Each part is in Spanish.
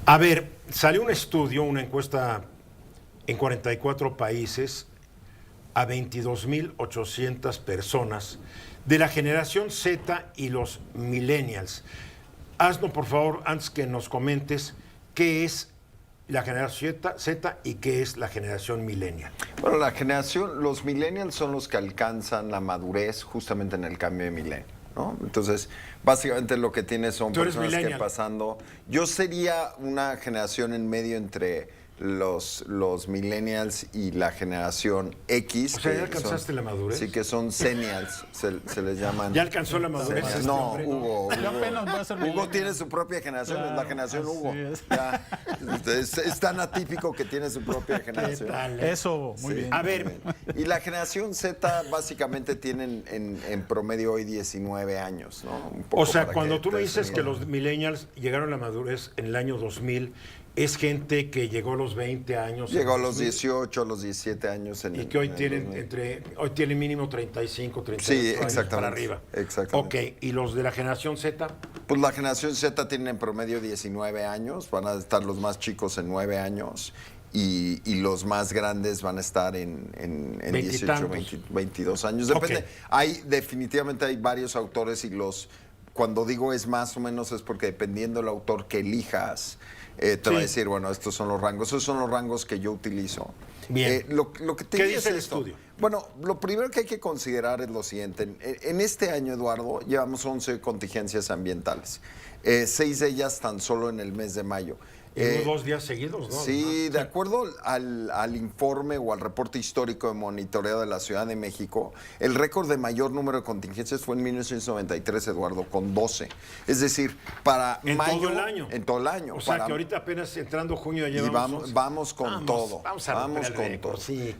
A ver, salió un estudio, una encuesta en 44 países a 22.800 personas de la generación Z y los millennials. Haznos, por favor, antes que nos comentes qué es la generación Z y qué es la generación millennial. Bueno, los millennials son los que alcanzan la madurez justamente en el cambio de milenio, ¿no? Entonces, básicamente lo que tienes son personas que pasando. Yo sería una generación en medio entre los millennials y la generación X. O sea, ¿ya alcanzaste la madurez? Sí, que son senials, se les llaman. ¿Ya alcanzó la madurez? No, Hugo Hugo tiene su propia generación, claro, es la generación Hugo. Ya, es tan atípico que tiene su propia generación. ¿Qué tal, Eso, muy bien. A ver. Y la generación Z básicamente tienen en promedio hoy 19 años, ¿no? Un poco o sea, para cuando tú me te dices que los millennials llegaron a la madurez en el año 2000, es gente que llegó a los 20 años. Llegó a los 18, a los 17 años. Y que hoy tienen mínimo 35, 38 años para arriba. Exactamente. Ok, ¿y los de la generación Z? Pues la generación Z tienen en promedio 19 años, van a estar los más chicos en 9 años y los más grandes van a estar en 18, 22 años. Depende. Definitivamente hay varios autores y cuando digo es más o menos es porque dependiendo del autor que elijas, te va a decir, bueno, estos son los rangos. Esos son los rangos que yo utilizo. Bien. ¿Qué dice el estudio? Bueno, lo primero que hay que considerar es lo siguiente. En este año, Eduardo, llevamos 11 contingencias ambientales. 6 de ellas tan solo en el mes de mayo. Hubo 2 días seguidos, ¿no? Sí, de acuerdo al informe o al reporte histórico de monitoreo de la Ciudad de México, el récord de mayor número de contingencias fue en 1993, Eduardo, con 12. Es decir, para mayo... todo el año. En todo el año. O sea, que ahorita apenas entrando junio ya llevamos... Vamos con todo. Vamos con todo. Sí,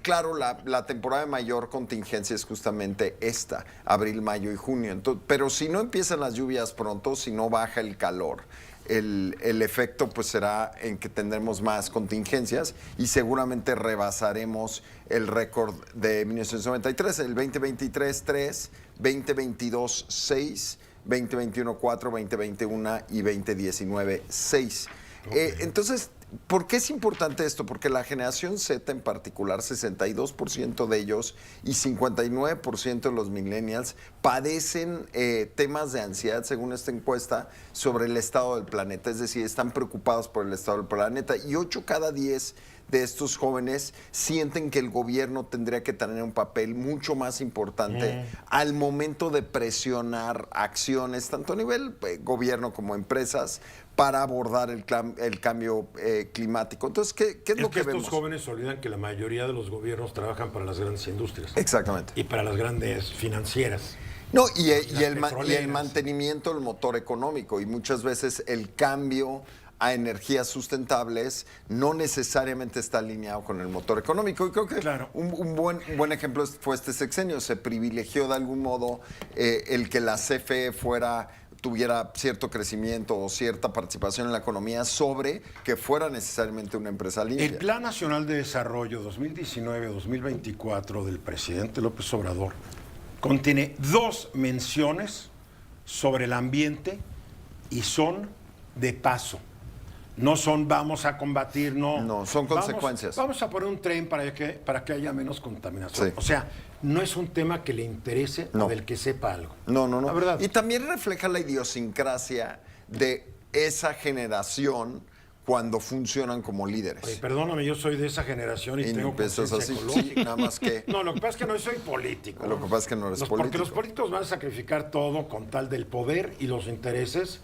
claro, la temporada de mayor contingencia es justamente esta, abril, mayo y junio. Entonces, pero si no empiezan las lluvias pronto, si no baja el calor, el efecto pues será en que tendremos más contingencias y seguramente rebasaremos el récord de 1993, el 2023 3, 2022 6, 2021 4, 2021 y 2019 6. Okay. Entonces, ¿por qué es importante esto? Porque la generación Z en particular, 62% de ellos y 59% de los millennials padecen temas de ansiedad, según esta encuesta, sobre el estado del planeta. Es decir, están preocupados por el estado del planeta y 8 cada 10 de estos jóvenes sienten que el gobierno tendría que tener un papel mucho más importante al momento de presionar acciones, tanto a nivel gobierno como empresas, para abordar el cambio climático. Entonces, ¿qué es lo que vemos? Estos jóvenes olvidan que la mayoría de los gobiernos trabajan para las grandes industrias. Exactamente. Y para las grandes financieras. No, y el mantenimiento del motor económico. Y muchas veces el cambio a energías sustentables no necesariamente está alineado con el motor económico. Y creo que un buen ejemplo fue este sexenio. Se privilegió de algún modo el que la CFE tuviera cierto crecimiento o cierta participación en la economía sobre que fuera necesariamente una empresa limpia. El Plan Nacional de Desarrollo 2019-2024 del presidente López Obrador contiene 2 menciones sobre el ambiente y son de paso. No son vamos a combatir, no. No, son consecuencias. Vamos a poner un tren para que haya menos contaminación. Sí. O sea, no es un tema que le interese o del que sepa algo. No. La verdad. Y también refleja la idiosincrasia de esa generación cuando funcionan como líderes. Oye, perdóname, yo soy de esa generación y tengo conciencia ecológica. Sí, nada más que... No, lo que pasa es que no soy político. Lo que pasa es que no eres político. Porque los políticos van a sacrificar todo con tal del poder y los intereses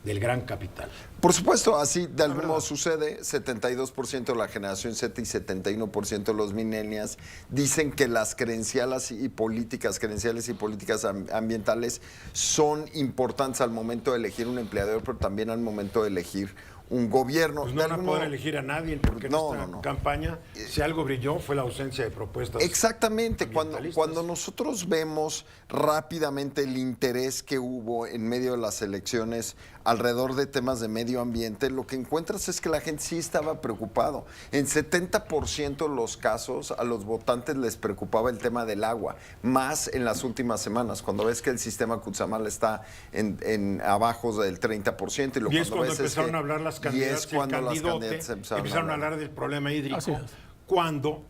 del gran capital. Por supuesto, así de algún modo sucede. 72% de la generación Z y 71% de los millennials dicen que las credenciales y políticas ambientales son importantes al momento de elegir un empleador, pero también al momento de elegir un gobierno. Pues no van a poder elegir a nadie, porque en esta campaña, si algo brilló, fue la ausencia de propuestas. Exactamente. Cuando nosotros vemos rápidamente el interés que hubo en medio de las elecciones alrededor de temas de medio ambiente, lo que encuentras es que la gente sí estaba preocupado. En 70% de los casos a los votantes les preocupaba el tema del agua, más en las últimas semanas, cuando ves que el sistema Cutzamala está en abajo del 30%. Y es cuando empezaron a hablar las las candidatas y el cuando las candidote candidatas empezaron a hablar del problema hídrico. Así es. Cuando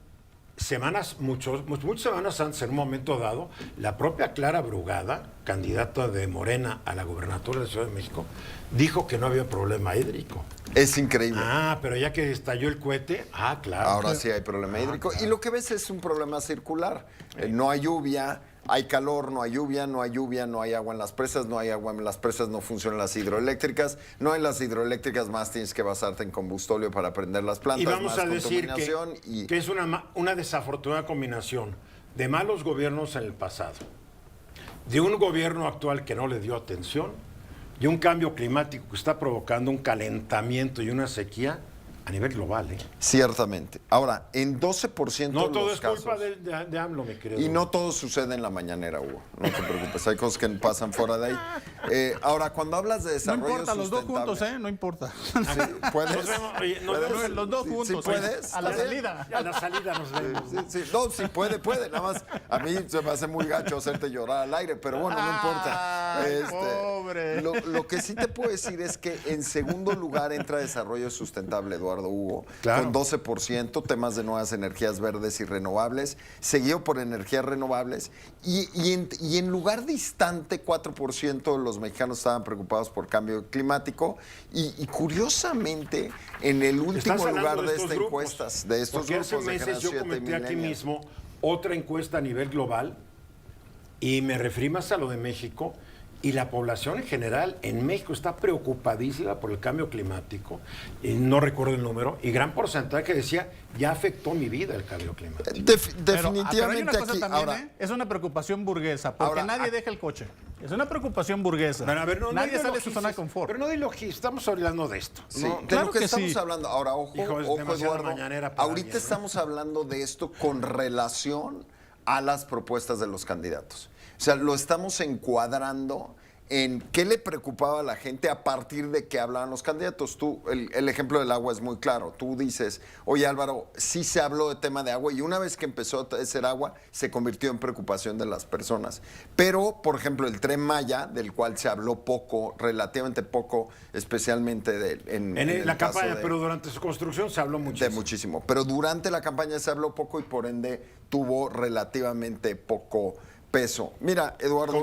muchas semanas antes, en un momento dado, la propia Clara Brugada, candidata de Morena a la gobernatura de la Ciudad de México, dijo que no había problema hídrico. Es increíble. Pero ya que estalló el cohete, claro. Ahora sí hay problema hídrico. Claro. Y lo que ves es un problema circular. No hay lluvia, hay calor, no hay lluvia, no hay lluvia, no hay agua en las presas, no hay agua en las presas, no funcionan las hidroeléctricas, no hay las hidroeléctricas, más tienes que basarte en combustóleo para prender las plantas, Y vamos más a decir contaminación que es una desafortunada combinación de malos gobiernos en el pasado, de un gobierno actual que no le dio atención, y un cambio climático que está provocando un calentamiento y una sequía a nivel global. Ciertamente. Ahora, en 12% No de todo los es casos, culpa de AMLO, mi querido. y no todo sucede en la mañanera, Hugo. No te preocupes, hay cosas que pasan fuera de ahí. Ahora, cuando hablas de No desarrollo importa, los dos sustentable- juntos, no importa. Sí, ¿puedes? Nos vemos, oye, nos ¿Puedes? vemos Los dos Sí, juntos. sí, ¿puedes? A la ¿Está bien? salida. A la salida nos vemos. Sí, sí. No, sí puede, nada más. A mí se me hace muy gacho hacerte llorar al aire, pero bueno, no importa. Ay, pobre. Lo que sí te puedo decir es que en segundo lugar entra desarrollo sustentable, Eduardo Hugo, Claro. con 12%, temas de nuevas energías verdes y renovables, seguido por energías renovables, y en lugar distante, 4% de los mexicanos estaban preocupados por cambio climático, y curiosamente, en el último Estás hablando lugar de estos esta grupos, encuesta, de estos porque hace grupos de meses generación yo 7 y comenté aquí millennials. mismo otra encuesta a nivel global y me referí más a lo de México, y la población en general en México está preocupadísima por el cambio climático, y no recuerdo el número, y gran porcentaje decía, ya afectó mi vida el cambio climático. Pero hay Definitivamente una cosa aquí, también, ahora, es una preocupación burguesa, porque Ahora, nadie deja el coche. Es una preocupación burguesa. Pero, a ver, no nadie sale de su ideologices, zona de confort. Pero no ideologices, estamos hablando de esto. sí, ¿no? de claro lo que que estamos sí. hablando, ahora ojo, Hijo, es ojo demasiada Eduardo, mañanera para ahorita alguien, ¿no? estamos hablando de esto con relación a las propuestas de los candidatos. O sea, lo estamos encuadrando en qué le preocupaba a la gente a partir de que hablaban los candidatos. Tú, el ejemplo del agua es muy claro. Tú dices, oye Álvaro, sí se habló de tema de agua y una vez que empezó a ser agua, se convirtió en preocupación de las personas. Pero, por ejemplo, el Tren Maya, del cual se habló poco, relativamente poco, especialmente en La el caso campaña, de- pero durante su construcción se habló de muchísimo. muchísimo. Pero durante la campaña se habló poco y por ende tuvo relativamente poco peso. Mira, Eduardo,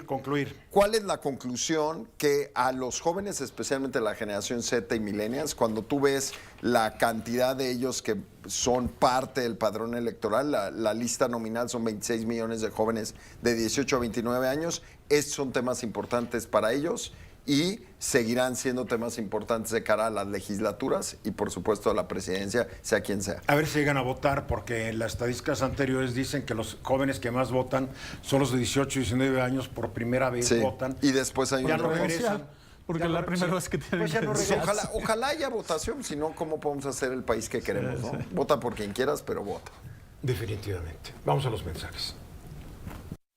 Concluir. ¿cuál es la conclusión que a los jóvenes, especialmente la generación Z y millennials, cuando tú ves la cantidad de ellos que son parte del padrón electoral, la lista nominal son 26 millones de jóvenes de 18 a 29 años, estos son temas importantes para ellos y seguirán siendo temas importantes de cara a las legislaturas y por supuesto a la presidencia, sea quien sea? A ver si llegan a votar, porque las estadísticas anteriores dicen que los jóvenes que más votan son los de 18 y 19 años, por primera vez Sí, votan. y después hay Ya un no reverso. regresan. Porque Ya la no- primera sí. vez que tienen Pues ya no que regresan. Ojalá haya votación, si no, ¿cómo podemos hacer el país que queremos? ¿no? Vota por quien quieras, pero vota. Definitivamente. Vamos a los mensajes.